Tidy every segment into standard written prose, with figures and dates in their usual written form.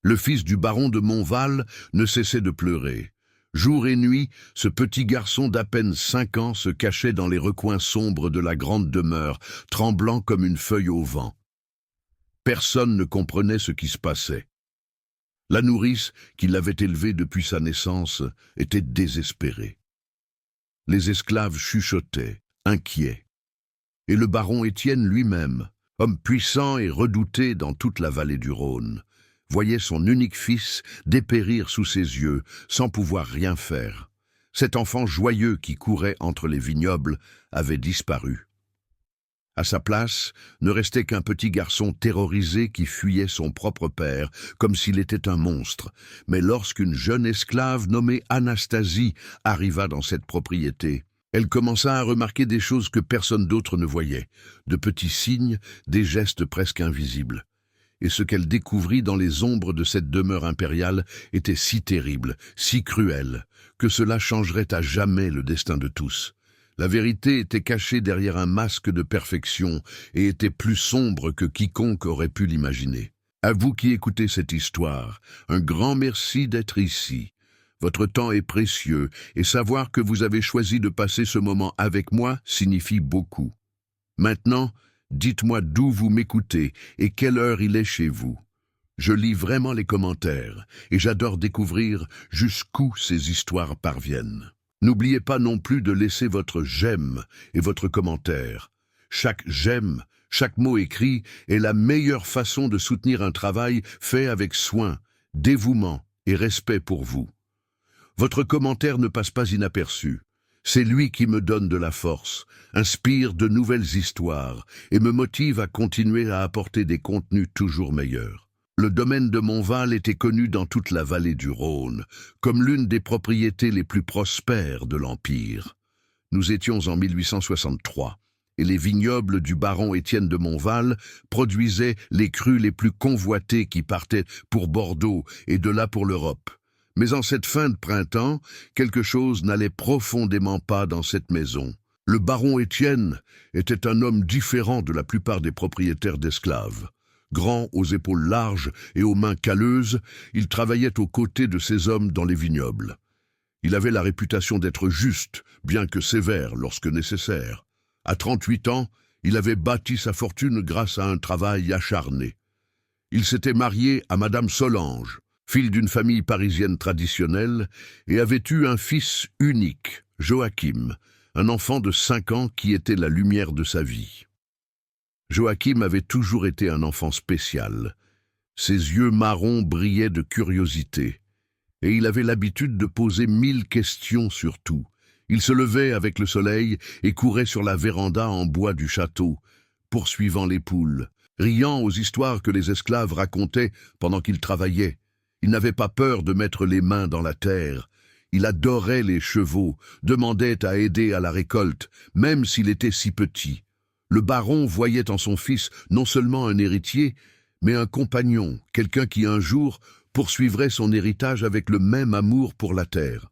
Le fils du baron de Montval ne cessait de pleurer. Jour et nuit, ce petit garçon d'à peine 5 ans se cachait dans les recoins sombres de la grande demeure, tremblant comme une feuille au vent. Personne ne comprenait ce qui se passait. La nourrice, qui l'avait élevé depuis sa naissance, était désespérée. Les esclaves chuchotaient, inquiets. Et le baron Étienne lui-même, homme puissant et redouté dans toute la vallée du Rhône, voyait son unique fils dépérir sous ses yeux, sans pouvoir rien faire. Cet enfant joyeux qui courait entre les vignobles avait disparu. À sa place, ne restait qu'un petit garçon terrorisé qui fuyait son propre père, comme s'il était un monstre. Mais lorsqu'une jeune esclave nommée Anastasie arriva dans cette propriété, elle commença à remarquer des choses que personne d'autre ne voyait, de petits signes, des gestes presque invisibles. Et ce qu'elle découvrit dans les ombres de cette demeure impériale était si terrible, si cruel, que cela changerait à jamais le destin de tous. La vérité était cachée derrière un masque de perfection et était plus sombre que quiconque aurait pu l'imaginer. À vous qui écoutez cette histoire, un grand merci d'être ici. Votre temps est précieux et savoir que vous avez choisi de passer ce moment avec moi signifie beaucoup. Maintenant, dites-moi d'où vous m'écoutez et quelle heure il est chez vous. Je lis vraiment les commentaires et j'adore découvrir jusqu'où ces histoires parviennent. N'oubliez pas non plus de laisser votre j'aime et votre commentaire. Chaque j'aime, chaque mot écrit est la meilleure façon de soutenir un travail fait avec soin, dévouement et respect pour vous. Votre commentaire ne passe pas inaperçu. C'est lui qui me donne de la force, inspire de nouvelles histoires et me motive à continuer à apporter des contenus toujours meilleurs. Le domaine de Montval était connu dans toute la vallée du Rhône, comme l'une des propriétés les plus prospères de l'Empire. Nous étions en 1863, et les vignobles du baron Étienne de Montval produisaient les crus les plus convoités qui partaient pour Bordeaux et de là pour l'Europe. Mais en cette fin de printemps, quelque chose n'allait profondément pas dans cette maison. Le baron Étienne était un homme différent de la plupart des propriétaires d'esclaves. Grand, aux épaules larges et aux mains calleuses, il travaillait aux côtés de ces hommes dans les vignobles. Il avait la réputation d'être juste, bien que sévère lorsque nécessaire. À 38 ans, il avait bâti sa fortune grâce à un travail acharné. Il s'était marié à Madame Solange, fille d'une famille parisienne traditionnelle, et avait eu un fils unique, Joachim, un enfant de 5 ans qui était la lumière de sa vie. Joachim avait toujours été un enfant spécial. Ses yeux marrons brillaient de curiosité, et il avait l'habitude de poser 1000 questions sur tout. Il se levait avec le soleil et courait sur la véranda en bois du château, poursuivant les poules, riant aux histoires que les esclaves racontaient pendant qu'il travaillait. Il n'avait pas peur de mettre les mains dans la terre. Il adorait les chevaux, demandait à aider à la récolte, même s'il était si petit. Le baron voyait en son fils non seulement un héritier, mais un compagnon, quelqu'un qui un jour poursuivrait son héritage avec le même amour pour la terre.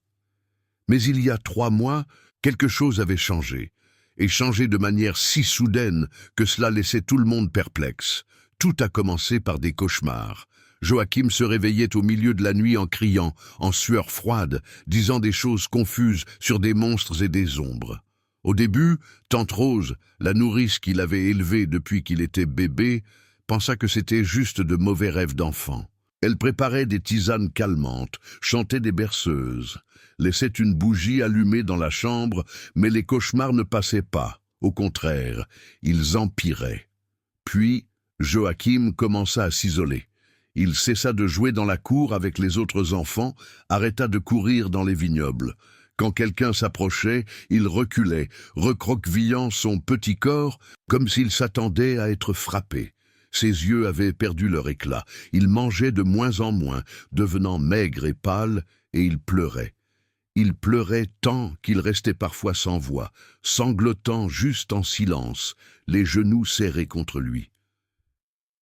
Mais il y a 3 mois, quelque chose avait changé, et changé de manière si soudaine que cela laissait tout le monde perplexe. Tout a commencé par des cauchemars. Joachim se réveillait au milieu de la nuit en criant, en sueur froide, disant des choses confuses sur des monstres et des ombres. Au début, tante Rose, la nourrice qu'il avait élevée depuis qu'il était bébé, pensa que c'était juste de mauvais rêves d'enfant. Elle préparait des tisanes calmantes, chantait des berceuses, laissait une bougie allumée dans la chambre, mais les cauchemars ne passaient pas. Au contraire, ils empiraient. Puis, Joachim commença à s'isoler. Il cessa de jouer dans la cour avec les autres enfants, arrêta de courir dans les vignobles. Quand quelqu'un s'approchait, il reculait, recroquevillant son petit corps comme s'il s'attendait à être frappé. Ses yeux avaient perdu leur éclat. Il mangeait de moins en moins, devenant maigre et pâle, et il pleurait. Il pleurait tant qu'il restait parfois sans voix, sanglotant juste en silence, les genoux serrés contre lui.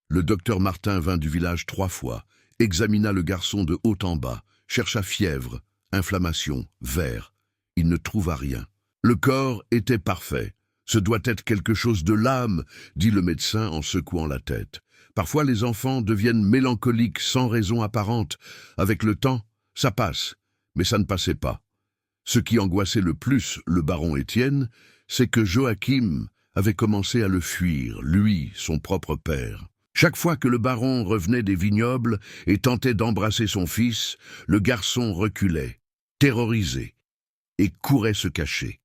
Le docteur Martin vint du village 3 fois, examina le garçon de haut en bas, chercha fièvre, inflammation, ver. Il ne trouva rien. Le corps était parfait. Ce doit être quelque chose de l'âme, dit le médecin en secouant la tête. Parfois les enfants deviennent mélancoliques sans raison apparente. Avec le temps, ça passe, mais ça ne passait pas. Ce qui angoissait le plus le baron Étienne, c'est que Joachim avait commencé à le fuir, lui, son propre père. Chaque fois que le baron revenait des vignobles et tentait d'embrasser son fils, le garçon reculait, terrorisé, et courait se cacher.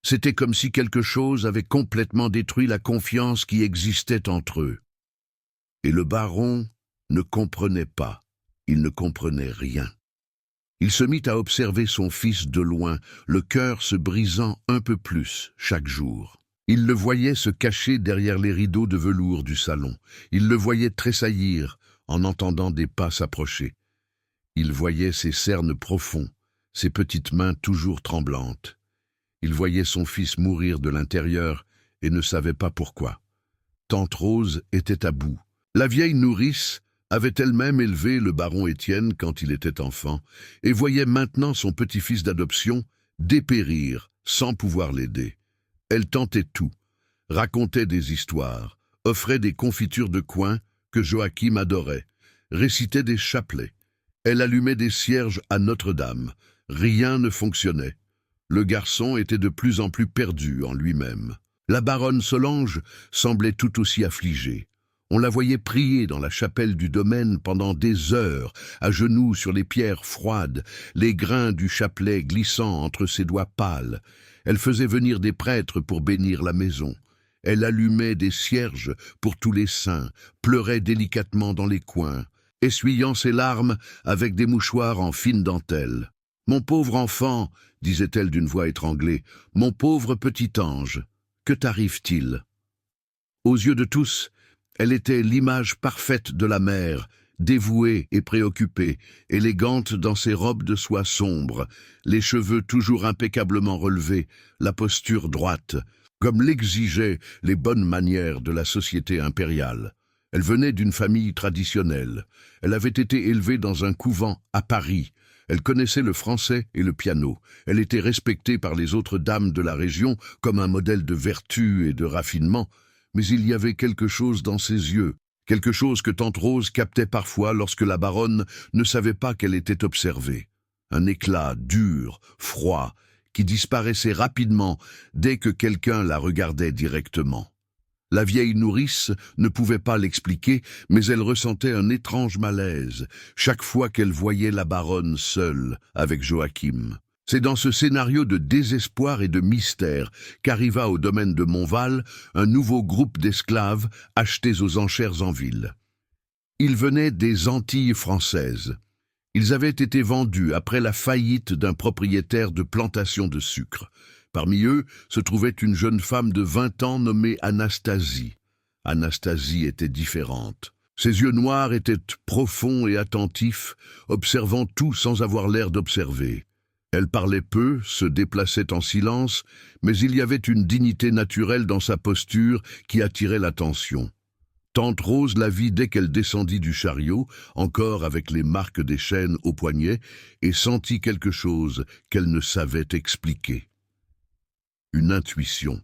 C'était comme si quelque chose avait complètement détruit la confiance qui existait entre eux. Et le baron ne comprenait pas, il ne comprenait rien. Il se mit à observer son fils de loin, le cœur se brisant un peu plus chaque jour. Il le voyait se cacher derrière les rideaux de velours du salon. Il le voyait tressaillir en entendant des pas s'approcher. Il voyait ses cernes profonds, ses petites mains toujours tremblantes. Il voyait son fils mourir de l'intérieur et ne savait pas pourquoi. Tante Rose était à bout. La vieille nourrice avait elle-même élevé le baron Étienne quand il était enfant et voyait maintenant son petit-fils d'adoption dépérir sans pouvoir l'aider. Elle tentait tout, racontait des histoires, offrait des confitures de coin que Joachim adorait, récitait des chapelets. Elle allumait des cierges à Notre-Dame. Rien ne fonctionnait. Le garçon était de plus en plus perdu en lui-même. La baronne Solange semblait tout aussi affligée. On la voyait prier dans la chapelle du domaine pendant des heures, à genoux sur les pierres froides, les grains du chapelet glissant entre ses doigts pâles. Elle faisait venir des prêtres pour bénir la maison. Elle allumait des cierges pour tous les saints, pleurait délicatement dans les coins, essuyant ses larmes avec des mouchoirs en fine dentelle. « Mon pauvre enfant, disait-elle d'une voix étranglée, mon pauvre petit ange, que t'arrive-t-il » Aux yeux de tous, elle était l'image parfaite de la mère, dévouée et préoccupée, élégante dans ses robes de soie sombre, les cheveux toujours impeccablement relevés, la posture droite, comme l'exigeaient les bonnes manières de la société impériale. Elle venait d'une famille traditionnelle. Elle avait été élevée dans un couvent à Paris. Elle connaissait le français et le piano. Elle était respectée par les autres dames de la région comme un modèle de vertu et de raffinement, mais il y avait quelque chose dans ses yeux, quelque chose que tante Rose captait parfois lorsque la baronne ne savait pas qu'elle était observée. Un éclat dur, froid, qui disparaissait rapidement dès que quelqu'un la regardait directement. La vieille nourrice ne pouvait pas l'expliquer, mais elle ressentait un étrange malaise chaque fois qu'elle voyait la baronne seule avec Joachim. C'est dans ce scénario de désespoir et de mystère qu'arriva au domaine de Montval un nouveau groupe d'esclaves achetés aux enchères en ville. Ils venaient des Antilles françaises. Ils avaient été vendus après la faillite d'un propriétaire de plantation de sucre. Parmi eux se trouvait une jeune femme de 20 ans nommée Anastasie. Anastasie était différente. Ses yeux noirs étaient profonds et attentifs, observant tout sans avoir l'air d'observer. Elle parlait peu, se déplaçait en silence, mais il y avait une dignité naturelle dans sa posture qui attirait l'attention. Tante Rose la vit dès qu'elle descendit du chariot, encore avec les marques des chaînes au poignet, et sentit quelque chose qu'elle ne savait expliquer. Une intuition,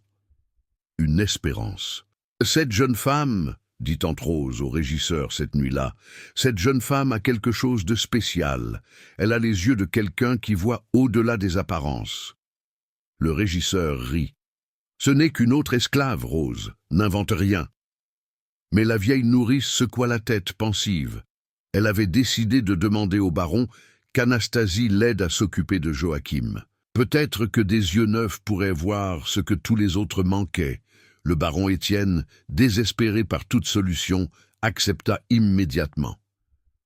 une espérance. « Cette jeune femme, dit tante Rose au régisseur cette nuit-là, cette jeune femme a quelque chose de spécial. Elle a les yeux de quelqu'un qui voit au-delà des apparences. » Le régisseur rit. « Ce n'est qu'une autre esclave, Rose, n'invente rien. » Mais la vieille nourrice secoua la tête pensive. Elle avait décidé de demander au baron qu'Anastasie l'aide à s'occuper de Joachim. Peut-être que des yeux neufs pourraient voir ce que tous les autres manquaient. Le baron Étienne, désespéré par toute solution, accepta immédiatement.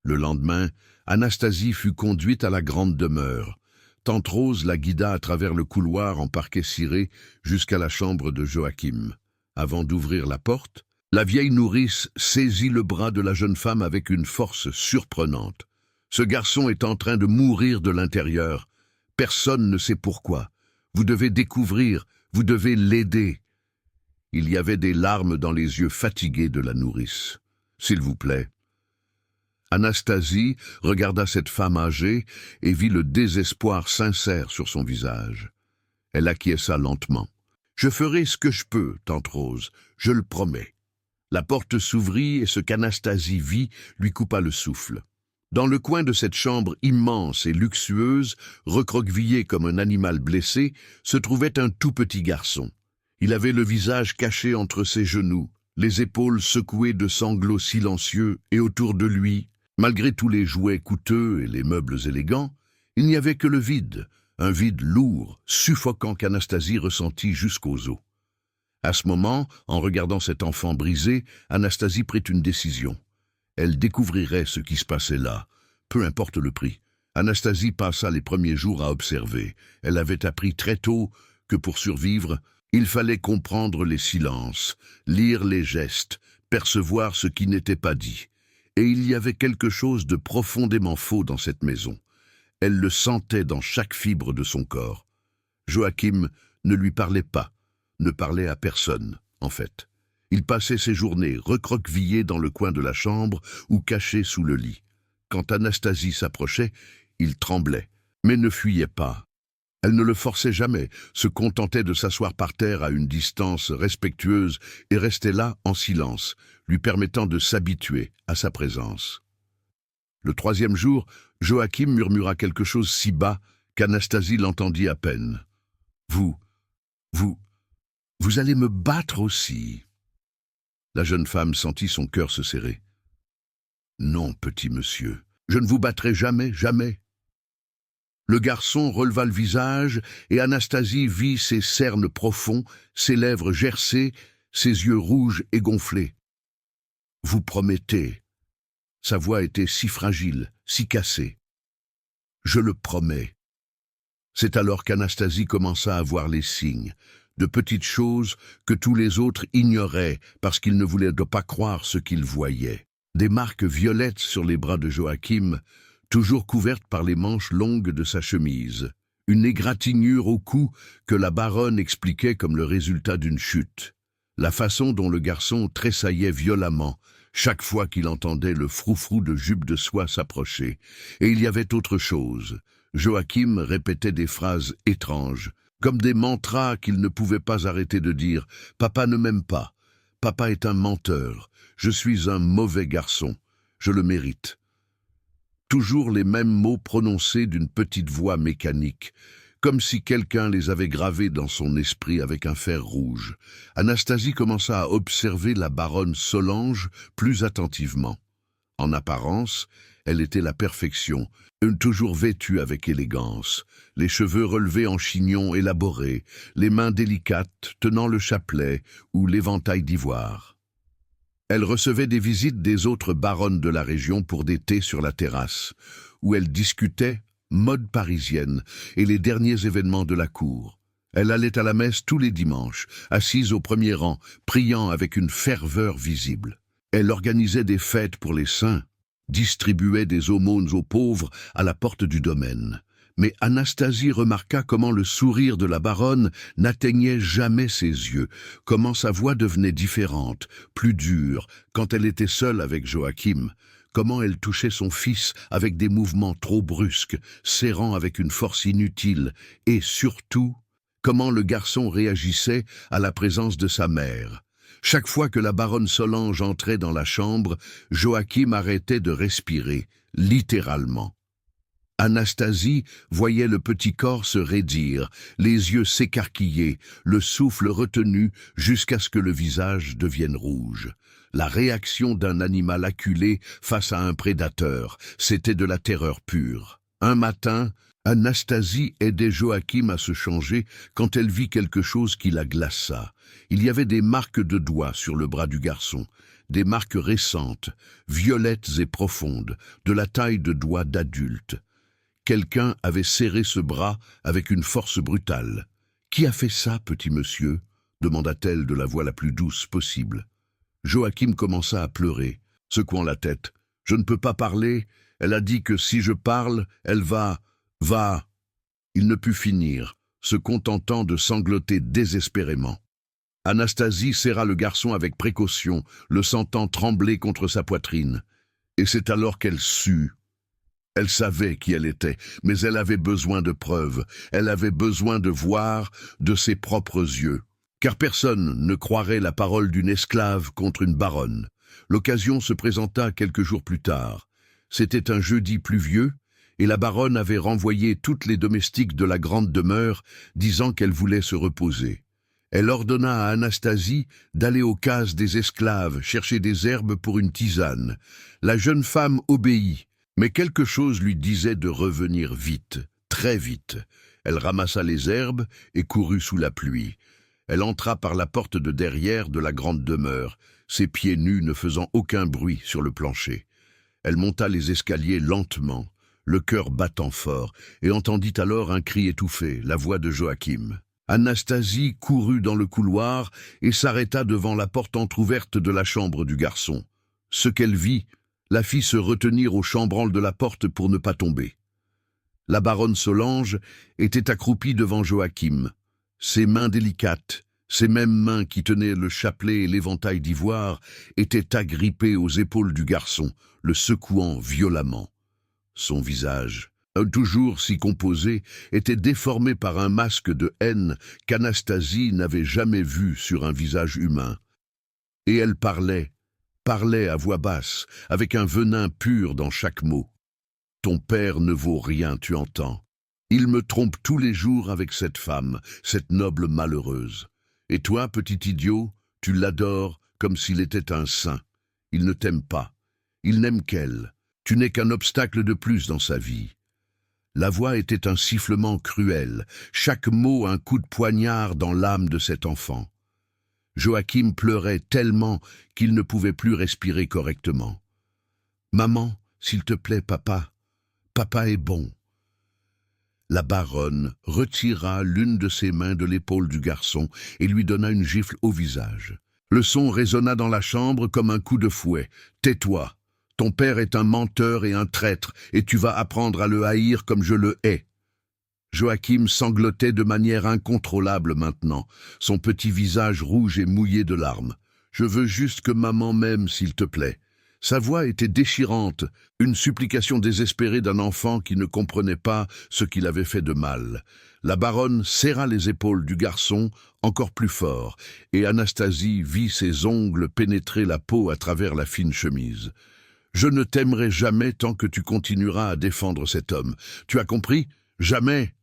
Le lendemain, Anastasie fut conduite à la grande demeure. Tante Rose la guida à travers le couloir en parquet ciré jusqu'à la chambre de Joachim. Avant d'ouvrir la porte, la vieille nourrice saisit le bras de la jeune femme avec une force surprenante. « Ce garçon est en train de mourir de l'intérieur. Personne ne sait pourquoi. Vous devez découvrir, vous devez l'aider. » Il y avait des larmes dans les yeux fatigués de la nourrice. « S'il vous plaît. » Anastasie regarda cette femme âgée et vit le désespoir sincère sur son visage. Elle acquiesça lentement. « Je ferai ce que je peux, tante Rose, je le promets. » La porte s'ouvrit et ce qu'Anastasie vit lui coupa le souffle. Dans le coin de cette chambre immense et luxueuse, recroquevillé comme un animal blessé, se trouvait un tout petit garçon. Il avait le visage caché entre ses genoux, les épaules secouées de sanglots silencieux, et autour de lui, malgré tous les jouets coûteux et les meubles élégants, il n'y avait que le vide, un vide lourd, suffocant qu'Anastasie ressentit jusqu'aux os. À ce moment, en regardant cet enfant brisé, Anastasie prit une décision. Elle découvrirait ce qui se passait là, peu importe le prix. Anastasie passa les premiers jours à observer. Elle avait appris très tôt que pour survivre, il fallait comprendre les silences, lire les gestes, percevoir ce qui n'était pas dit. Et il y avait quelque chose de profondément faux dans cette maison. Elle le sentait dans chaque fibre de son corps. Joachim ne lui parlait pas, ne parlait à personne, en fait. Il passait ses journées recroquevillé dans le coin de la chambre ou caché sous le lit. Quand Anastasie s'approchait, il tremblait, mais ne fuyait pas. Elle ne le forçait jamais, se contentait de s'asseoir par terre à une distance respectueuse et restait là en silence, lui permettant de s'habituer à sa présence. Le troisième jour, Joachim murmura quelque chose si bas qu'Anastasie l'entendit à peine. « Vous allez me battre aussi !» La jeune femme sentit son cœur se serrer. « Non, petit monsieur, je ne vous battrai jamais, jamais. » Le garçon releva le visage et Anastasie vit ses cernes profonds, ses lèvres gercées, ses yeux rouges et gonflés. « Vous promettez ?» Sa voix était si fragile, si cassée. « Je le promets. » C'est alors qu'Anastasie commença à voir les signes, de petites choses que tous les autres ignoraient parce qu'ils ne voulaient pas croire ce qu'ils voyaient. Des marques violettes sur les bras de Joachim, toujours couvertes par les manches longues de sa chemise. Une égratignure au cou que la baronne expliquait comme le résultat d'une chute. La façon dont le garçon tressaillait violemment chaque fois qu'il entendait le froufrou de jupe de soie s'approcher. Et il y avait autre chose. Joachim répétait des phrases étranges, comme des mantras qu'il ne pouvait pas arrêter de dire. « Papa ne m'aime pas. Papa est un menteur. Je suis un mauvais garçon. Je le mérite. » Toujours les mêmes mots prononcés d'une petite voix mécanique, comme si quelqu'un les avait gravés dans son esprit avec un fer rouge. Anastasie commença à observer la baronne Solange plus attentivement. En apparence, elle était la perfection, toujours vêtue avec élégance, les cheveux relevés en chignon élaboré, les mains délicates tenant le chapelet ou l'éventail d'ivoire. Elle recevait des visites des autres baronnes de la région pour des thés sur la terrasse, où elle discutait mode parisienne et les derniers événements de la cour. Elle allait à la messe tous les dimanches, assise au premier rang, priant avec une ferveur visible. Elle organisait des fêtes pour les saints, distribuait des aumônes aux pauvres à la porte du domaine. Mais Anastasie remarqua comment le sourire de la baronne n'atteignait jamais ses yeux, comment sa voix devenait différente, plus dure, quand elle était seule avec Joachim, comment elle touchait son fils avec des mouvements trop brusques, serrant avec une force inutile, et surtout, comment le garçon réagissait à la présence de sa mère. Chaque fois que la baronne Solange entrait dans la chambre, Joachim arrêtait de respirer, littéralement. Anastasie voyait le petit corps se raidir, les yeux s'écarquiller, le souffle retenu jusqu'à ce que le visage devienne rouge. La réaction d'un animal acculé face à un prédateur, c'était de la terreur pure. Un matin, Anastasie aidait Joachim à se changer quand elle vit quelque chose qui la glaça. Il y avait des marques de doigts sur le bras du garçon, des marques récentes, violettes et profondes, de la taille de doigts d'adulte. Quelqu'un avait serré ce bras avec une force brutale. « Qui a fait ça, petit monsieur ?» demanda-t-elle de la voix la plus douce possible. Joachim commença à pleurer, secouant la tête. « Je ne peux pas parler. Elle a dit que si je parle, elle va... » Il ne put finir, se contentant de sangloter désespérément. Anastasie serra le garçon avec précaution, le sentant trembler contre sa poitrine. Et c'est alors qu'elle sut. Elle savait qui elle était, mais elle avait besoin de preuves. Elle avait besoin de voir de ses propres yeux. car personne ne croirait la parole d'une esclave contre une baronne. L'occasion se présenta quelques jours plus tard. C'était un jeudi pluvieux, et la baronne avait renvoyé toutes les domestiques de la grande demeure, disant qu'elle voulait se reposer. Elle ordonna à Anastasie d'aller aux cases des esclaves chercher des herbes pour une tisane. La jeune femme obéit, mais quelque chose lui disait de revenir vite, très vite. Elle ramassa les herbes et courut sous la pluie. Elle entra par la porte de derrière de la grande demeure, ses pieds nus ne faisant aucun bruit sur le plancher. Elle monta les escaliers lentement, le cœur battant fort, et entendit alors un cri étouffé, la voix de Joachim. Anastasie courut dans le couloir et s'arrêta devant la porte entr'ouverte de la chambre du garçon. Ce qu'elle vit la fit se retenir au chambranle de la porte pour ne pas tomber. La baronne Solange était accroupie devant Joachim. Ses mains délicates, ces mêmes mains qui tenaient le chapelet et l'éventail d'ivoire, étaient agrippées aux épaules du garçon, le secouant violemment. Son visage, toujours si composé, était déformé par un masque de haine qu'Anastasie n'avait jamais vu sur un visage humain. Et elle parlait à voix basse, avec un venin pur dans chaque mot. « Ton père ne vaut rien, tu entends. Il me trompe tous les jours avec cette femme, cette noble malheureuse. Et toi, petit idiot, tu l'adores comme s'il était un saint. Il ne t'aime pas. Il n'aime qu'elle. Tu n'es qu'un obstacle de plus dans sa vie. » La voix était un sifflement cruel, chaque mot un coup de poignard dans l'âme de cet enfant. Joachim pleurait tellement qu'il ne pouvait plus respirer correctement. « Maman, s'il te plaît, papa. Papa est bon. » La baronne retira l'une de ses mains de l'épaule du garçon et lui donna une gifle au visage. Le son résonna dans la chambre comme un coup de fouet. « Tais-toi. Ton père est un menteur et un traître, et tu vas apprendre à le haïr comme je le hais. » Joachim sanglotait de manière incontrôlable maintenant, son petit visage rouge et mouillé de larmes. « Je veux juste que maman m'aime, s'il te plaît. » Sa voix était déchirante, une supplication désespérée d'un enfant qui ne comprenait pas ce qu'il avait fait de mal. La baronne serra les épaules du garçon encore plus fort, et Anastasie vit ses ongles pénétrer la peau à travers la fine chemise. « Je ne t'aimerai jamais tant que tu continueras à défendre cet homme. Tu as compris? Jamais !»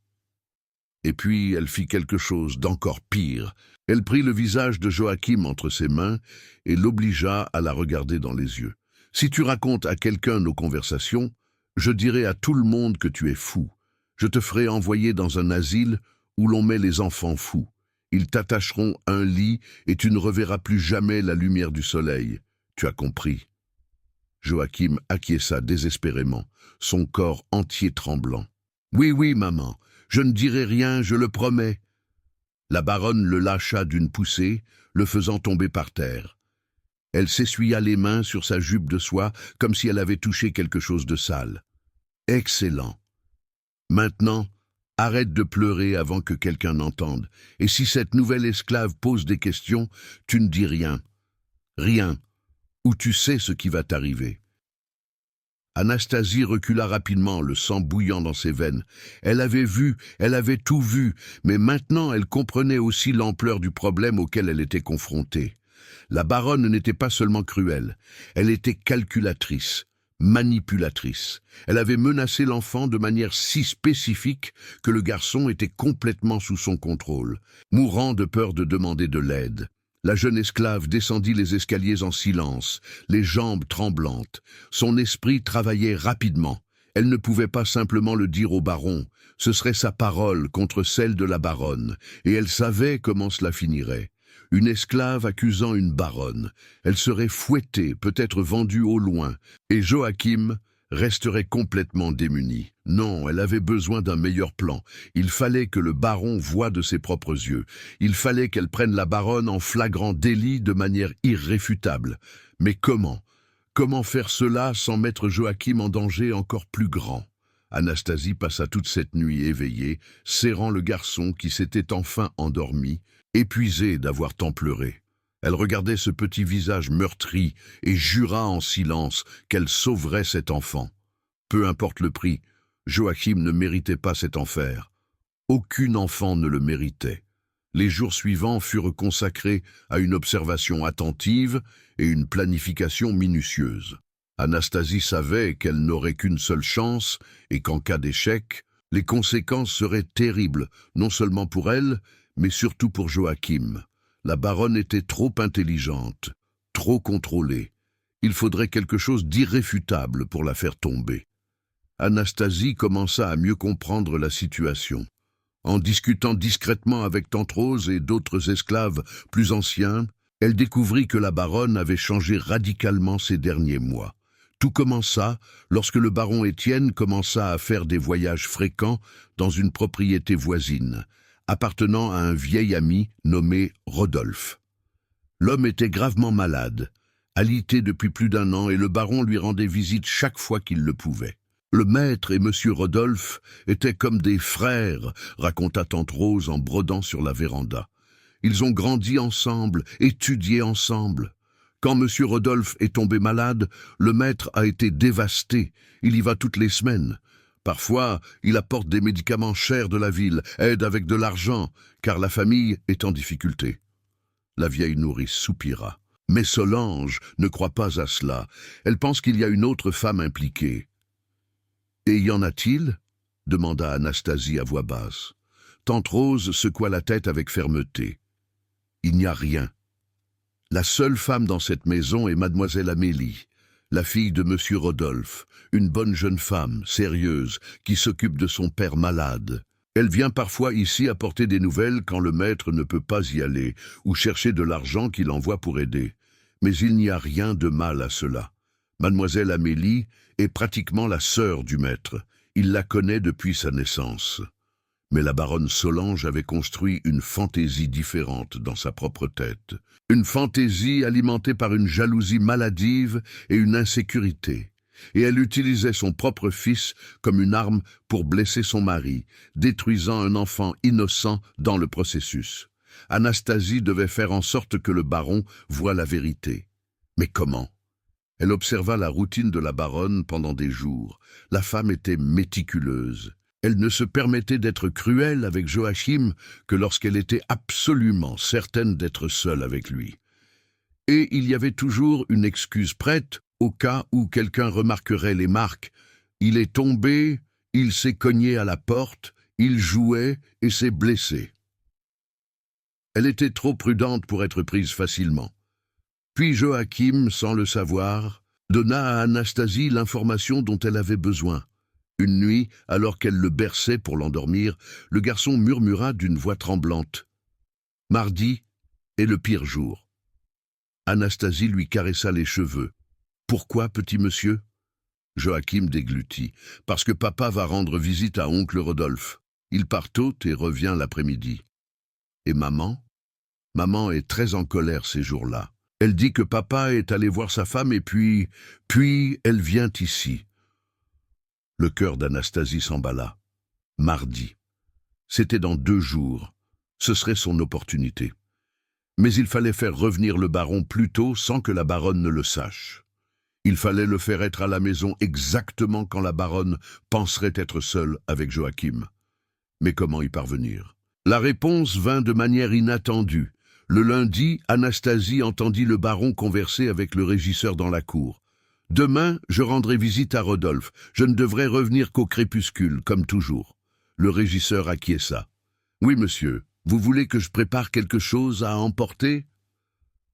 Et puis elle fit quelque chose d'encore pire. Elle prit le visage de Joachim entre ses mains et l'obligea à la regarder dans les yeux. « Si tu racontes à quelqu'un nos conversations, je dirai à tout le monde que tu es fou. Je te ferai envoyer dans un asile où l'on met les enfants fous. Ils t'attacheront un lit et tu ne reverras plus jamais la lumière du soleil. Tu as compris ?» Joachim acquiesça désespérément, son corps entier tremblant. « Oui, oui, maman, je ne dirai rien, je le promets. » La baronne le lâcha d'une poussée, le faisant tomber par terre. Elle s'essuya les mains sur sa jupe de soie comme si elle avait touché quelque chose de sale. « Excellent. Maintenant, arrête de pleurer avant que quelqu'un n'entende, et si cette nouvelle esclave pose des questions, tu ne dis rien. Rien. Ou tu sais ce qui va t'arriver. » Anastasie recula rapidement, le sang bouillant dans ses veines. Elle avait vu, elle avait tout vu, mais maintenant elle comprenait aussi l'ampleur du problème auquel elle était confrontée. La baronne n'était pas seulement cruelle, elle était calculatrice, manipulatrice. Elle avait menacé l'enfant de manière si spécifique que le garçon était complètement sous son contrôle, mourant de peur de demander de l'aide. La jeune esclave descendit les escaliers en silence, les jambes tremblantes. Son esprit travaillait rapidement. Elle ne pouvait pas simplement le dire au baron. Ce serait sa parole contre celle de la baronne, et elle savait comment cela finirait. Une esclave accusant une baronne. Elle serait fouettée, peut-être vendue au loin, et Joachim resterait complètement démunie. Non, elle avait besoin d'un meilleur plan. Il fallait que le baron voie de ses propres yeux. Il fallait qu'elle prenne la baronne en flagrant délit de manière irréfutable. Mais comment? Comment faire cela sans mettre Joachim en danger encore plus grand? Anastasie passa toute cette nuit éveillée, serrant le garçon qui s'était enfin endormi, épuisé d'avoir tant pleuré. Elle regardait ce petit visage meurtri et jura en silence qu'elle sauverait cet enfant. Peu importe le prix, Joachim ne méritait pas cet enfer. Aucun enfant ne le méritait. Les jours suivants furent consacrés à une observation attentive et une planification minutieuse. Anastasie savait qu'elle n'aurait qu'une seule chance et qu'en cas d'échec, les conséquences seraient terribles, non seulement pour elle, mais surtout pour Joachim. La baronne était trop intelligente, trop contrôlée. Il faudrait quelque chose d'irréfutable pour la faire tomber. Anastasie commença à mieux comprendre la situation. En discutant discrètement avec Tante Rose et d'autres esclaves plus anciens, elle découvrit que la baronne avait changé radicalement ces derniers mois. Tout commença lorsque le baron Étienne commença à faire des voyages fréquents dans une propriété voisine, appartenant à un vieil ami nommé Rodolphe. L'homme était gravement malade, alité depuis plus d'1 an, et le baron lui rendait visite chaque fois qu'il le pouvait. Le maître et monsieur Rodolphe étaient comme des frères, raconta Tante Rose en brodant sur la véranda. Ils ont grandi ensemble, étudié ensemble. Quand monsieur Rodolphe est tombé malade, le maître a été dévasté. Il y va toutes les semaines. Parfois, il apporte des médicaments chers de la ville, aide avec de l'argent, car la famille est en difficulté. La vieille nourrice soupira. Mais Solange ne croit pas à cela. Elle pense qu'il y a une autre femme impliquée. « Et y en a-t-il » demanda Anastasie à voix basse. Tante Rose secoua la tête avec fermeté. « Il n'y a rien. La seule femme dans cette maison est mademoiselle Amélie, la fille de monsieur Rodolphe, une bonne jeune femme, sérieuse, qui s'occupe de son père malade. Elle vient parfois ici apporter des nouvelles quand le maître ne peut pas y aller, ou chercher de l'argent qu'il envoie pour aider. Mais il n'y a rien de mal à cela. Mademoiselle Amélie est pratiquement la sœur du maître. Il la connaît depuis sa naissance. » Mais la baronne Solange avait construit une fantaisie différente dans sa propre tête. Une fantaisie alimentée par une jalousie maladive et une insécurité. Et elle utilisait son propre fils comme une arme pour blesser son mari, détruisant un enfant innocent dans le processus. Anastasie devait faire en sorte que le baron voie la vérité. Mais comment ? Elle observa la routine de la baronne pendant des jours. La femme était méticuleuse. Elle ne se permettait d'être cruelle avec Joachim que lorsqu'elle était absolument certaine d'être seule avec lui. Et il y avait toujours une excuse prête au cas où quelqu'un remarquerait les marques. Il est tombé, il s'est cogné à la porte, il jouait et s'est blessé. Elle était trop prudente pour être prise facilement. Puis Joachim, sans le savoir, donna à Anastasie l'information dont elle avait besoin. Une nuit, alors qu'elle le berçait pour l'endormir, le garçon murmura d'une voix tremblante. « Mardi est le pire jour. » Anastasie lui caressa les cheveux. « Pourquoi, petit monsieur ?» Joachim déglutit. « Parce que papa va rendre visite à oncle Rodolphe. Il part tôt et revient l'après-midi. » « Et maman ?»« Maman est très en colère ces jours-là. Elle dit que papa est allé voir sa femme et puis elle vient ici. » Le cœur d'Anastasie s'emballa. Mardi. C'était dans 2 jours. Ce serait son opportunité. Mais il fallait faire revenir le baron plus tôt sans que la baronne ne le sache. Il fallait le faire être à la maison exactement quand la baronne penserait être seule avec Joachim. Mais comment y parvenir ? La réponse vint de manière inattendue. Le lundi, Anastasie entendit le baron converser avec le régisseur dans la cour. « Demain, je rendrai visite à Rodolphe. Je ne devrais revenir qu'au crépuscule, comme toujours. » Le régisseur acquiesça. « Oui, monsieur. Vous voulez que je prépare quelque chose à emporter ?»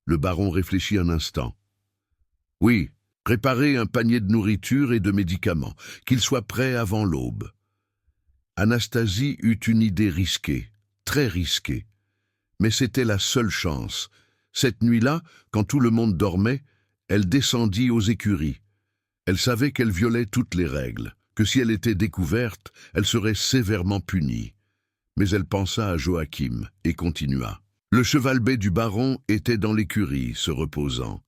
Le baron réfléchit un instant. « Oui, préparez un panier de nourriture et de médicaments, qu'il soit prêt avant l'aube. » Anastasie eut une idée risquée, très risquée. Mais c'était la seule chance. Cette nuit-là, quand tout le monde dormait, elle descendit aux écuries. Elle savait qu'elle violait toutes les règles, que si elle était découverte, elle serait sévèrement punie. Mais elle pensa à Joachim et continua. Le cheval-bai du baron était dans l'écurie, se reposant.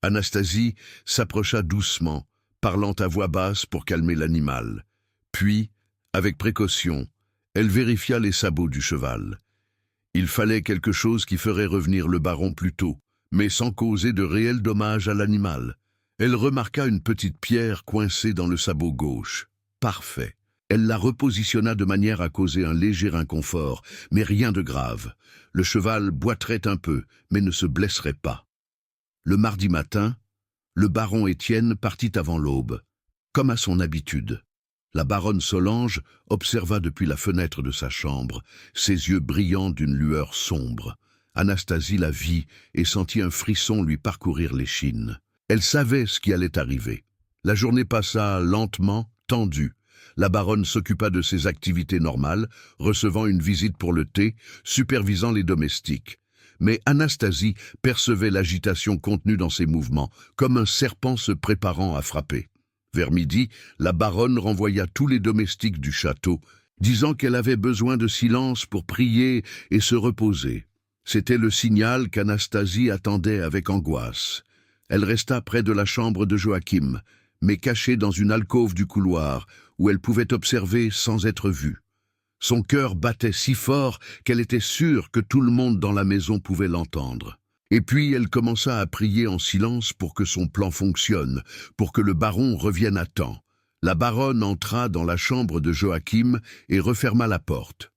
Anastasie s'approcha doucement, parlant à voix basse pour calmer l'animal. Puis, avec précaution, elle vérifia les sabots du cheval. Il fallait quelque chose qui ferait revenir le baron plus tôt, mais sans causer de réels dommages à l'animal. Elle remarqua une petite pierre coincée dans le sabot gauche. Parfait. Elle la repositionna de manière à causer un léger inconfort, mais rien de grave. Le cheval boiterait un peu, mais ne se blesserait pas. Le mardi matin, le baron Étienne partit avant l'aube, comme à son habitude. La baronne Solange observa depuis la fenêtre de sa chambre, ses yeux brillants d'une lueur sombre. Anastasie la vit et sentit un frisson lui parcourir l'échine. Elle savait ce qui allait arriver. La journée passa lentement, tendue. La baronne s'occupa de ses activités normales, recevant une visite pour le thé, supervisant les domestiques. Mais Anastasie percevait l'agitation contenue dans ses mouvements, comme un serpent se préparant à frapper. Vers midi, la baronne renvoya tous les domestiques du château, disant qu'elle avait besoin de silence pour prier et se reposer. C'était le signal qu'Anastasie attendait avec angoisse. Elle resta près de la chambre de Joachim, mais cachée dans une alcôve du couloir, où elle pouvait observer sans être vue. Son cœur battait si fort qu'elle était sûre que tout le monde dans la maison pouvait l'entendre. Et puis elle commença à prier en silence pour que son plan fonctionne, pour que le baron revienne à temps. La baronne entra dans la chambre de Joachim et referma la porte.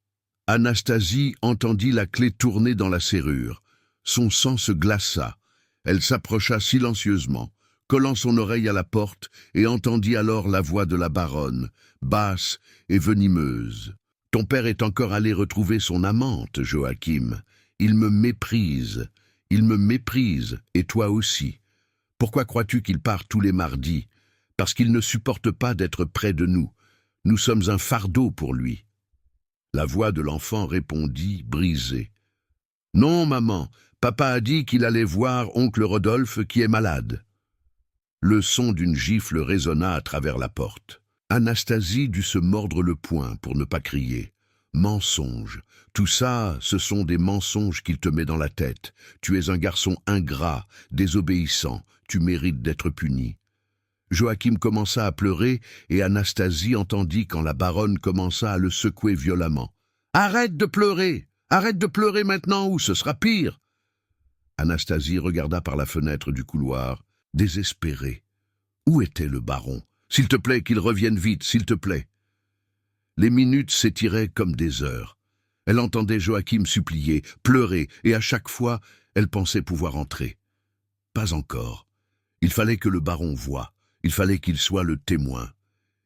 Anastasie entendit la clé tourner dans la serrure. Son sang se glaça. Elle s'approcha silencieusement, collant son oreille à la porte, et entendit alors la voix de la baronne, basse et venimeuse. « Ton père est encore allé retrouver son amante, Joachim. Il me méprise. Il me méprise, et toi aussi. Pourquoi crois-tu qu'il part tous les mardis? Parce qu'il ne supporte pas d'être près de nous. Nous sommes un fardeau pour lui. » La voix de l'enfant répondit, brisée. « Non, maman, papa a dit qu'il allait voir oncle Rodolphe qui est malade. » Le son d'une gifle résonna à travers la porte. Anastasie dut se mordre le poing pour ne pas crier. Mensonge. Tout ça, ce sont des mensonges qu'il te met dans la tête. Tu es un garçon ingrat, désobéissant. Tu mérites d'être puni. Joachim commença à pleurer et Anastasie entendit quand la baronne commença à le secouer violemment. « Arrête de pleurer! Arrête de pleurer maintenant ou ce sera pire !» Anastasie regarda par la fenêtre du couloir, désespérée. Où était le baron? S'il te plaît, qu'il revienne vite, s'il te plaît. Les minutes s'étiraient comme des heures. Elle entendait Joachim supplier, pleurer, et à chaque fois, elle pensait pouvoir entrer. Pas encore. Il fallait que le baron voie. Il fallait qu'il soit le témoin.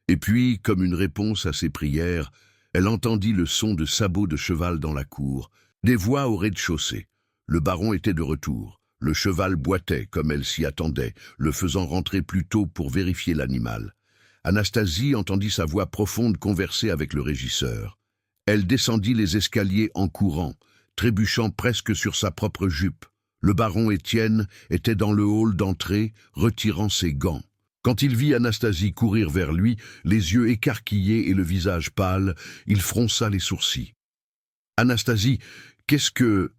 Et puis, comme une réponse à ses prières, elle entendit le son de sabots de cheval dans la cour, des voix au rez-de-chaussée. Le baron était de retour. Le cheval boitait, comme elle s'y attendait, le faisant rentrer plus tôt pour vérifier l'animal. Anastasie entendit sa voix profonde converser avec le régisseur. Elle descendit les escaliers en courant, trébuchant presque sur sa propre jupe. Le baron Étienne était dans le hall d'entrée, retirant ses gants. Quand il vit Anastasie courir vers lui, les yeux écarquillés et le visage pâle, il fronça les sourcils. « Anastasie, qu'est-ce que...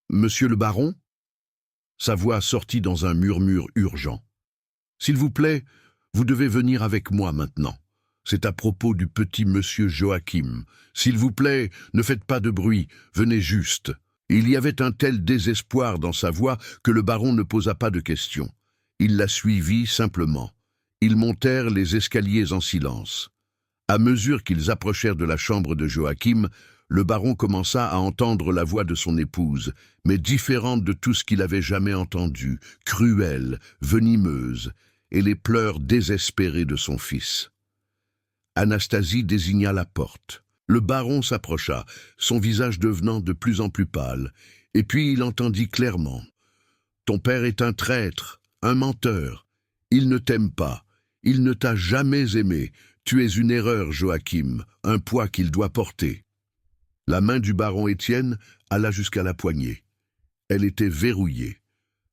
Monsieur le baron ?» Sa voix sortit dans un murmure urgent. « S'il vous plaît, vous devez venir avec moi maintenant. C'est à propos du petit monsieur Joachim. S'il vous plaît, ne faites pas de bruit, venez juste. » Il y avait un tel désespoir dans sa voix que le baron ne posa pas de questions. Il la suivit simplement. Ils montèrent les escaliers en silence. À mesure qu'ils approchèrent de la chambre de Joachim, le baron commença à entendre la voix de son épouse, mais différente de tout ce qu'il avait jamais entendu, cruelle, venimeuse, et les pleurs désespérés de son fils. Anastasie désigna la porte. Le baron s'approcha, son visage devenant de plus en plus pâle, et puis il entendit clairement. « Ton père est un traître, un menteur. Il ne t'aime pas, il ne t'a jamais aimé. Tu es une erreur, Joachim, un poids qu'il doit porter. » La main du baron Étienne alla jusqu'à la poignée. Elle était verrouillée.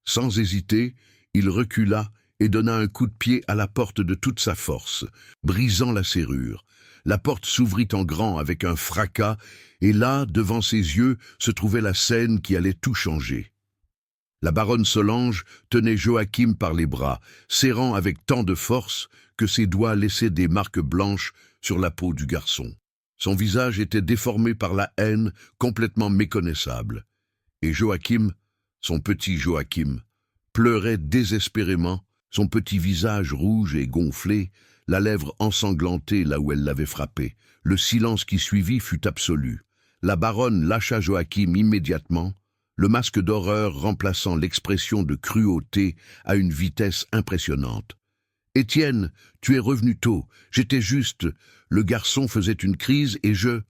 Sans hésiter, il recula et donna un coup de pied à la porte de toute sa force, brisant la serrure. La porte s'ouvrit en grand avec un fracas, et là, devant ses yeux, se trouvait la scène qui allait tout changer. La baronne Solange tenait Joachim par les bras, serrant avec tant de force que ses doigts laissaient des marques blanches sur la peau du garçon. Son visage était déformé par la haine, complètement méconnaissable. Et Joachim, son petit Joachim, pleurait désespérément, son petit visage rouge et gonflé, la lèvre ensanglantée là où elle l'avait frappé. Le silence qui suivit fut absolu. La baronne lâcha Joachim immédiatement, le masque d'horreur remplaçant l'expression de cruauté à une vitesse impressionnante. « Étienne, tu es revenu tôt, j'étais juste, le garçon faisait une crise et je… »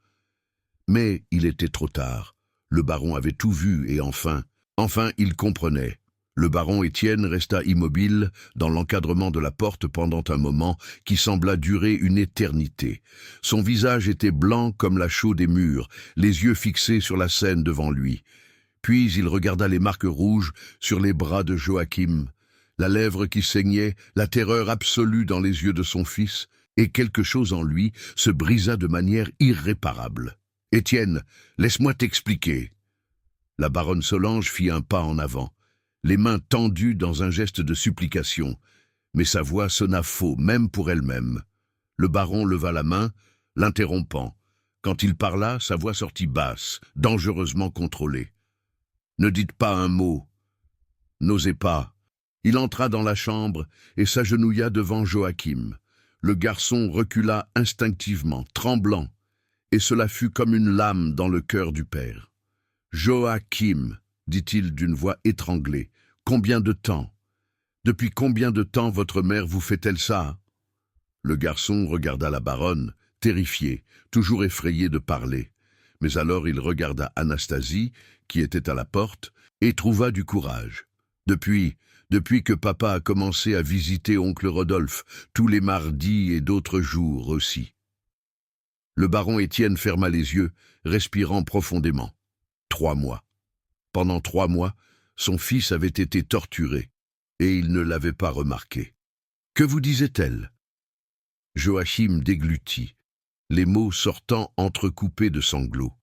Mais il était trop tard. Le baron avait tout vu et enfin il comprenait. Le baron Étienne resta immobile dans l'encadrement de la porte pendant un moment qui sembla durer une éternité. Son visage était blanc comme la chaux des murs, les yeux fixés sur la scène devant lui. Puis il regarda les marques rouges sur les bras de Joachim, la lèvre qui saignait, la terreur absolue dans les yeux de son fils, et quelque chose en lui se brisa de manière irréparable. « Étienne, laisse-moi t'expliquer. » La baronne Solange fit un pas en avant, les mains tendues dans un geste de supplication, mais sa voix sonna faux, même pour elle-même. Le baron leva la main, l'interrompant. Quand il parla, sa voix sortit basse, dangereusement contrôlée. « Ne dites pas un mot. N'osez pas. » Il entra dans la chambre et s'agenouilla devant Joachim. Le garçon recula instinctivement, tremblant, et cela fut comme une lame dans le cœur du père. « Joachim, dit-il d'une voix étranglée, combien de temps? Depuis combien de temps votre mère vous fait-elle ça ?» Le garçon regarda la baronne, terrifié, toujours effrayé de parler. Mais alors il regarda Anastasie, qui était à la porte, et trouva du courage. Depuis que papa a commencé à visiter oncle Rodolphe, tous les mardis et d'autres jours aussi. Le baron Étienne ferma les yeux, respirant profondément. 3 mois. Pendant 3 mois, son fils avait été torturé, et il ne l'avait pas remarqué. Que vous disait-elle? Joachim déglutit, les mots sortant entrecoupés de sanglots.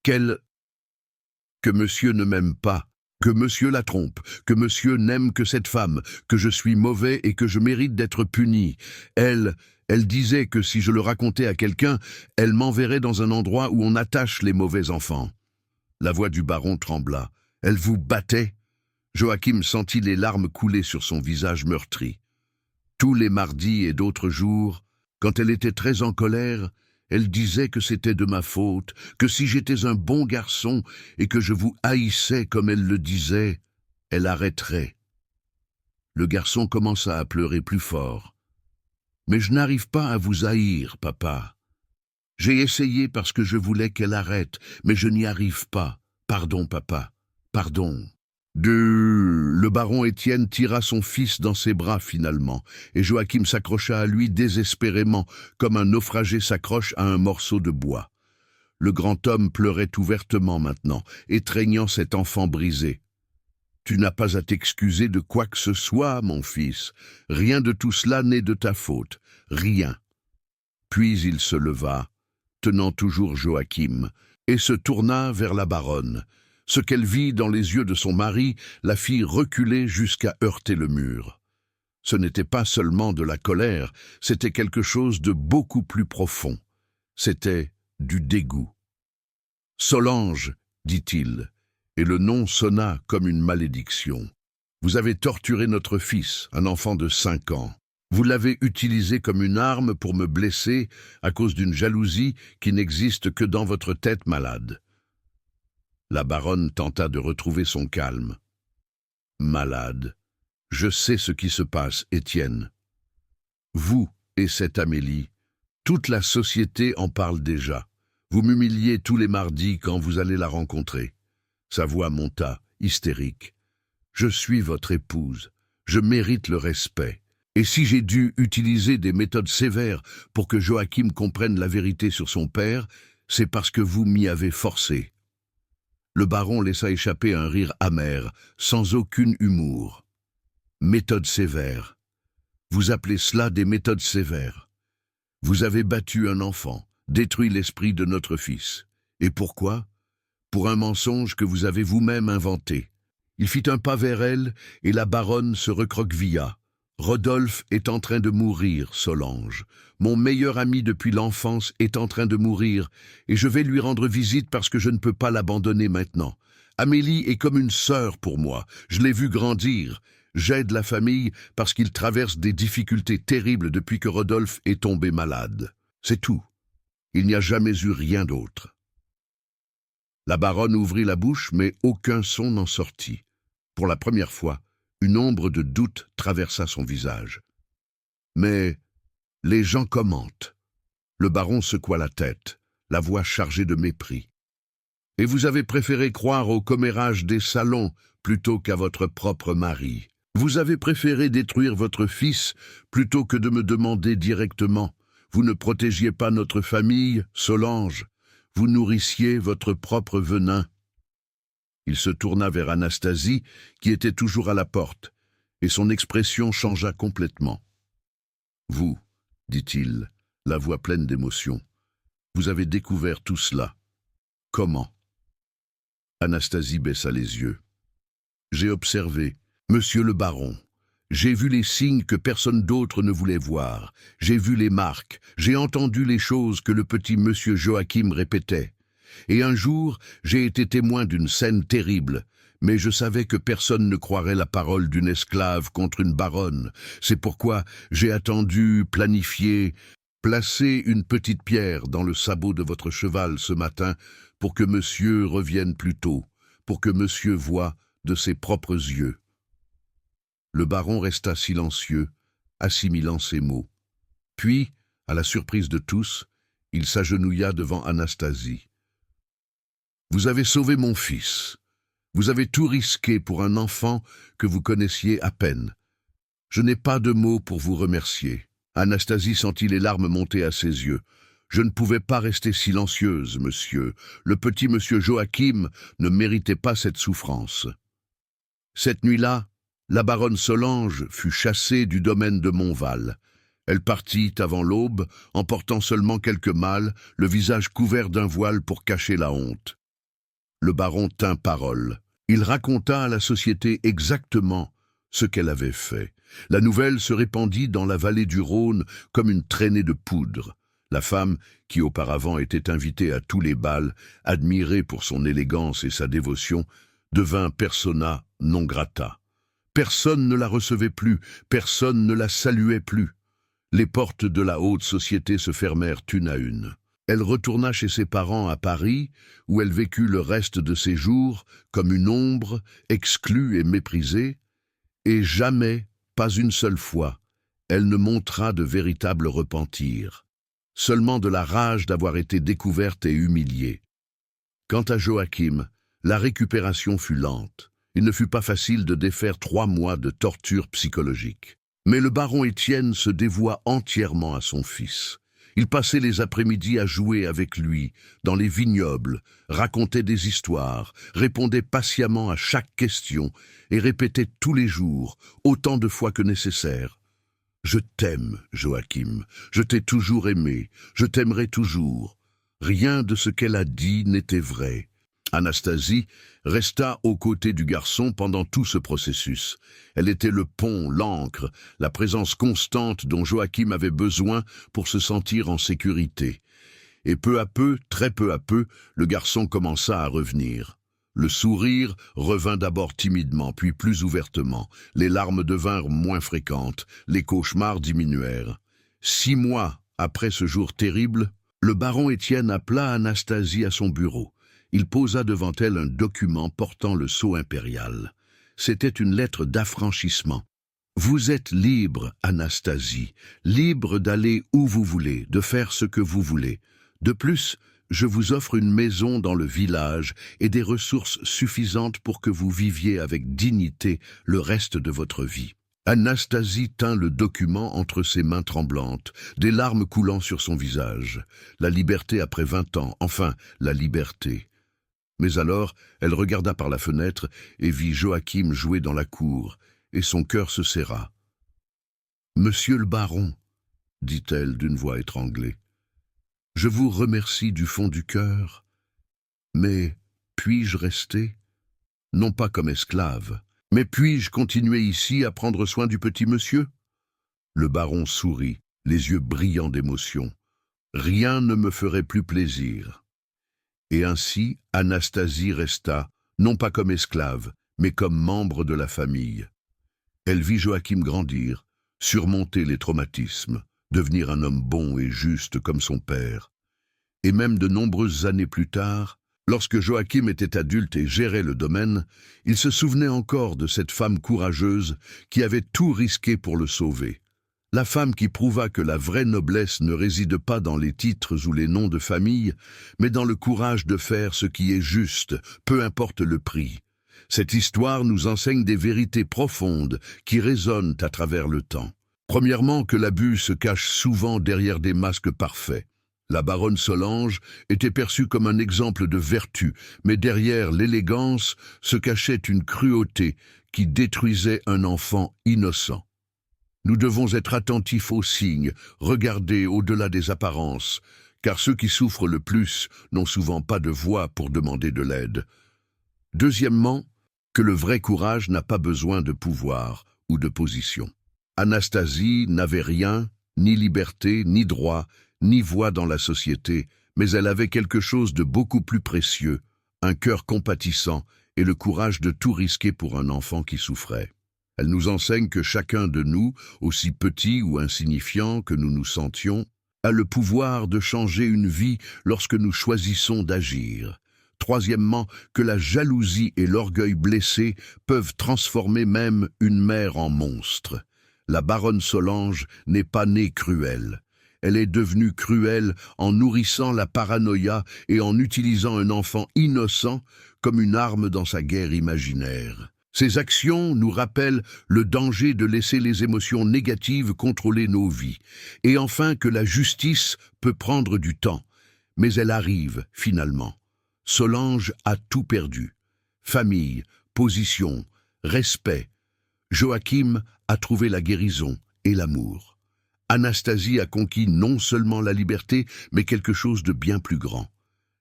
Que monsieur ne m'aime pas, que monsieur la trompe, que monsieur n'aime que cette femme, que je suis mauvais et que je mérite d'être puni. Elle disait que si je le racontais à quelqu'un, elle m'enverrait dans un endroit où on attache les mauvais enfants. La voix du baron trembla. Elle vous battait? Joachim sentit les larmes couler sur son visage meurtri. Tous les mardis et d'autres jours, quand elle était très en colère, elle disait que c'était de ma faute, que si j'étais un bon garçon et que je vous haïssais comme elle le disait, elle arrêterait. Le garçon commença à pleurer plus fort. « Mais je n'arrive pas à vous haïr, papa. J'ai essayé parce que je voulais qu'elle arrête, mais je n'y arrive pas. Pardon, papa, pardon. » Le baron Étienne tira son fils dans ses bras finalement, et Joachim s'accrocha à lui désespérément, comme un naufragé s'accroche à un morceau de bois. Le grand homme pleurait ouvertement maintenant, étreignant cet enfant brisé. « Tu n'as pas à t'excuser de quoi que ce soit, mon fils. Rien de tout cela n'est de ta faute. Rien. » Puis il se leva, tenant toujours Joachim, et se tourna vers la baronne. Ce qu'elle vit dans les yeux de son mari la fit reculer jusqu'à heurter le mur. Ce n'était pas seulement de la colère, c'était quelque chose de beaucoup plus profond. C'était du dégoût. « Solange, dit-il, et le nom sonna comme une malédiction. Vous avez torturé notre fils, un enfant de 5 ans. Vous l'avez utilisé comme une arme pour me blesser à cause d'une jalousie qui n'existe que dans votre tête malade. » La baronne tenta de retrouver son calme. « Malade. Je sais ce qui se passe, Étienne. Vous et cette Amélie, toute la société en parle déjà. Vous m'humiliez tous les mardis quand vous allez la rencontrer. » Sa voix monta, hystérique. « Je suis votre épouse. Je mérite le respect. Et si j'ai dû utiliser des méthodes sévères pour que Joachim comprenne la vérité sur son père, c'est parce que vous m'y avez forcé. » Le baron laissa échapper un rire amer, sans aucun humour. « Méthode sévère. Vous appelez cela des méthodes sévères. Vous avez battu un enfant, détruit l'esprit de notre fils. Et pourquoi? Pour un mensonge que vous avez vous-même inventé. » Il fit un pas vers elle, et la baronne se recroquevilla. « Rodolphe est en train de mourir, Solange. Mon meilleur ami depuis l'enfance est en train de mourir, et je vais lui rendre visite parce que je ne peux pas l'abandonner maintenant. Amélie est comme une sœur pour moi, je l'ai vue grandir, J'aide la famille parce qu'il traverse des difficultés terribles depuis que Rodolphe est tombé malade. C'est tout. Il n'y a jamais eu rien d'autre. » La baronne ouvrit la bouche, mais aucun son n'en sortit. Pour la première fois, une ombre de doute traversa son visage. « Mais les gens commentent. » Le baron secoua la tête, la voix chargée de mépris. « Et vous avez préféré croire au commérage des salons plutôt qu'à votre propre mari. Vous avez préféré détruire votre fils plutôt que de me demander directement. Vous ne protégiez pas notre famille, Solange. Vous nourrissiez votre propre venin. » Il se tourna vers Anastasie, qui était toujours à la porte, et son expression changea complètement. « Vous, dit-il, la voix pleine d'émotion, vous avez découvert tout cela. Comment ?» Anastasie baissa les yeux. « J'ai observé, monsieur le baron. J'ai vu les signes que personne d'autre ne voulait voir. J'ai vu les marques. J'ai entendu les choses que le petit monsieur Joachim répétait. Et un jour, j'ai été témoin d'une scène terrible. Mais je savais que personne ne croirait la parole d'une esclave contre une baronne. C'est pourquoi j'ai attendu, planifié, placé une petite pierre dans le sabot de votre cheval ce matin pour que monsieur revienne plus tôt, pour que monsieur voie de ses propres yeux. » Le baron resta silencieux, assimilant ces mots. Puis, à la surprise de tous, il s'agenouilla devant Anastasie. « Vous avez sauvé mon fils. Vous avez tout risqué pour un enfant que vous connaissiez à peine. Je n'ai pas de mots pour vous remercier. » Anastasie sentit les larmes monter à ses yeux. « Je ne pouvais pas rester silencieuse, monsieur. Le petit monsieur Joachim ne méritait pas cette souffrance. » Cette nuit-là, la baronne Solange fut chassée du domaine de Montval. Elle partit avant l'aube, emportant seulement quelques malles, le visage couvert d'un voile pour cacher la honte. Le baron tint parole. Il raconta à la société exactement ce qu'elle avait fait. La nouvelle se répandit dans la vallée du Rhône comme une traînée de poudre. La femme, qui auparavant était invitée à tous les bals, admirée pour son élégance et sa dévotion, devint persona non grata. Personne ne la recevait plus, personne ne la saluait plus. Les portes de la haute société se fermèrent une à une. Elle retourna chez ses parents à Paris, où elle vécut le reste de ses jours comme une ombre, exclue et méprisée, et jamais, pas une seule fois, elle ne montra de véritable repentir, seulement de la rage d'avoir été découverte et humiliée. Quant à Joachim, la récupération fut lente. Il ne fut pas facile de défaire 3 mois de torture psychologique. Mais le baron Étienne se dévoua entièrement à son fils. Il passait les après-midi à jouer avec lui, dans les vignobles, racontait des histoires, répondait patiemment à chaque question et répétait tous les jours, autant de fois que nécessaire. « Je t'aime, Joachim, je t'ai toujours aimé, je t'aimerai toujours. » Rien de ce qu'elle a dit n'était vrai. Anastasie resta aux côtés du garçon pendant tout ce processus. Elle était le pont, l'ancre, la présence constante dont Joachim avait besoin pour se sentir en sécurité. Et peu à peu, très peu à peu, le garçon commença à revenir. Le sourire revint d'abord timidement, puis plus ouvertement. Les larmes devinrent moins fréquentes, les cauchemars diminuèrent. 6 mois après ce jour terrible, le baron Étienne appela Anastasie à son bureau. Il posa devant elle un document portant le sceau impérial. C'était une lettre d'affranchissement. « Vous êtes libre, Anastasie, libre d'aller où vous voulez, de faire ce que vous voulez. De plus, je vous offre une maison dans le village et des ressources suffisantes pour que vous viviez avec dignité le reste de votre vie. » Anastasie tint le document entre ses mains tremblantes, des larmes coulant sur son visage. La liberté après 20 ans, enfin, la liberté. Mais alors, elle regarda par la fenêtre et vit Joachim jouer dans la cour, et son cœur se serra. « Monsieur le baron, » dit-elle d'une voix étranglée, « je vous remercie du fond du cœur, mais puis-je rester, non pas comme esclave, mais puis-je continuer ici à prendre soin du petit monsieur ?» Le baron sourit, les yeux brillants d'émotion. « Rien ne me ferait plus plaisir. » Et ainsi, Anastasie resta, non pas comme esclave, mais comme membre de la famille. Elle vit Joachim grandir, surmonter les traumatismes, devenir un homme bon et juste comme son père. Et même de nombreuses années plus tard, lorsque Joachim était adulte et gérait le domaine, il se souvenait encore de cette femme courageuse qui avait tout risqué pour le sauver. La femme qui prouva que la vraie noblesse ne réside pas dans les titres ou les noms de famille, mais dans le courage de faire ce qui est juste, peu importe le prix. Cette histoire nous enseigne des vérités profondes qui résonnent à travers le temps. Premièrement, que l'abus se cache souvent derrière des masques parfaits. La baronne Solange était perçue comme un exemple de vertu, mais derrière l'élégance se cachait une cruauté qui détruisait un enfant innocent. Nous devons être attentifs aux signes, regarder au-delà des apparences, car ceux qui souffrent le plus n'ont souvent pas de voix pour demander de l'aide. Deuxièmement, que le vrai courage n'a pas besoin de pouvoir ou de position. Anastasie n'avait rien, ni liberté, ni droit, ni voix dans la société, mais elle avait quelque chose de beaucoup plus précieux, un cœur compatissant et le courage de tout risquer pour un enfant qui souffrait. Elle nous enseigne que chacun de nous, aussi petit ou insignifiant que nous nous sentions, a le pouvoir de changer une vie lorsque nous choisissons d'agir. Troisièmement, que la jalousie et l'orgueil blessé peuvent transformer même une mère en monstre. La baronne Solange n'est pas née cruelle. Elle est devenue cruelle en nourrissant la paranoïa et en utilisant un enfant innocent comme une arme dans sa guerre imaginaire. Ces actions nous rappellent le danger de laisser les émotions négatives contrôler nos vies, et enfin que la justice peut prendre du temps, mais elle arrive finalement. Solange a tout perdu. Famille, position, respect. Joachim a trouvé la guérison et l'amour. Anastasie a conquis non seulement la liberté, mais quelque chose de bien plus grand.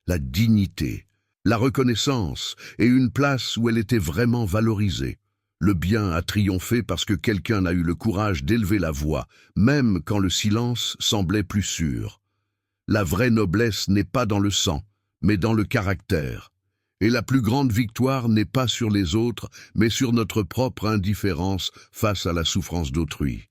La dignité, la reconnaissance et une place où elle était vraiment valorisée. Le bien a triomphé parce que quelqu'un a eu le courage d'élever la voix, même quand le silence semblait plus sûr. La vraie noblesse n'est pas dans le sang, mais dans le caractère. Et la plus grande victoire n'est pas sur les autres, mais sur notre propre indifférence face à la souffrance d'autrui.